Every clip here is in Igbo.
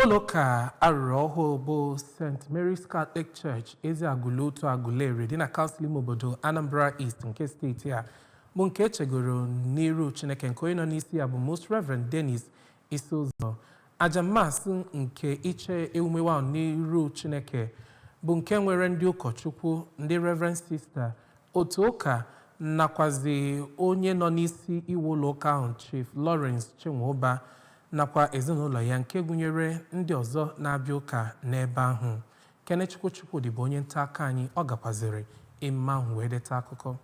Ụlọụka arụrụ ọhụụ bụ St. Mary's Catholic Church Eziagụlụ Aguleri dị na kansụl ime obodo Anambra East nke steeti a bụ nke echegoro n'iru Chineke nke onye nọ n'isi ya bụ Most Reverend Dennis Isizoh. Aja mmasị nke iche ewumewa n'iru Chineke bụ nke nwere ndị ụkọchukwu, ndị Reverend Sister, otu ụka nakwazi onye nọ n'isi iwu ụlọụka ahụ Chief Lawrence Chinwuba nakwa ezinụlọ ya nke gụnyere ndị ọzọ na-abịa ụka n'ebe ahụ. Kenechukwu dị bụ onye nta aka anyị, ọ gakwaziri ime ahụ wee deta akụkọ.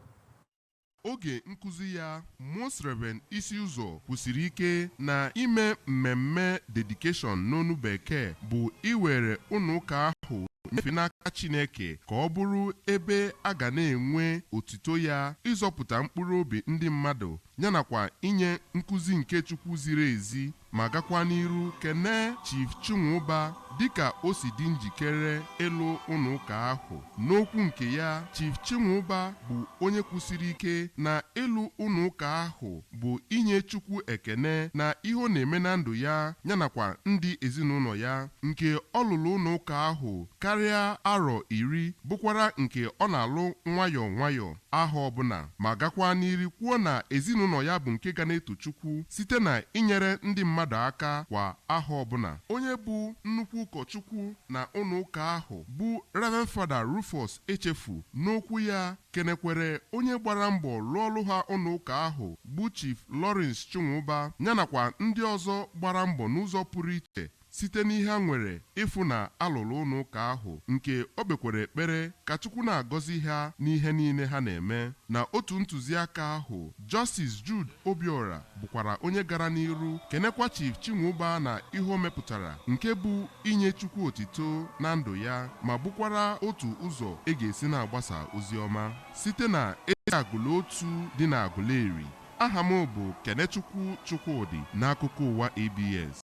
Oge nkụzi ya, Most Reverend Isizoh kwusiri ike na ime mmemme dedication n'onu bekee bụ iwere ụlọ ụka ahụ nyefe n'aka Chineke ka ọ bụrụ ebe a ga na-enwe otuto ya, ịzọpụta mkpụrụ obi ndị mmadụ yanakwa inye nkụzi nke Chukwu ziri ezi, ma gakwa n'iru kene Chief Chinwuba dịka o si dị njikere ịlụ ụlọ ụka ahụ. N'okwu nke ya, Chief Chinwuba bụ onye kwusiri ike na ịlụ ụlọ ụka ahụ bụ inye Chukwu ekene na ihe ọ na-eme na ndụ ya yanakwa ndị ezinụlọ ya, nke ọ lụrụ ụlọ ụka ahụ karịa arọ 10, bụkwara nke ọ na-alụ nwayọọ nwayọọ aha ọbụla, ma gakwa n'iri kwuo na ezinụlọ ya bụ nke ga na-eto Chukwu site na inyere ndị mmadụ aka kwa aha ọbụla. Onye bụ nnukwu ụkọchukwu na ụlọ ụka ahụ bụ Reverend Father Rufus Echefu n'okwu ya kenekwere onye gbara mbọ lụọ ọrụ ha ụlọ ụka ahụ bụ Chief Lawrence Chinwuba yanakwa ndị ọzọ gbara mbọ n'ụzọ pụrụ iche site n'ihe ha nwere ịfụ na alụrụ ụlọ ụka ahụ, nke o kpekwere ekpere ka Chukwu na-agọzi ha n'ihe niile ha na-eme. Na otu ntụziaka ahụ, Justice Jude Obiora bụkwara onye gara n'iru kenekwa Chief Chinwuba na ihe o mepụtara nke bụ inye Chukwu otito na ndụ ya, ma bụkwara otu ụzọ e ga-esi na-agbasa ozi ọma site na Eziagụlụ otu dị na Aguleri. Aha m bụ Kenechukwu Chukwudị n'akụkọ ụwa ABS.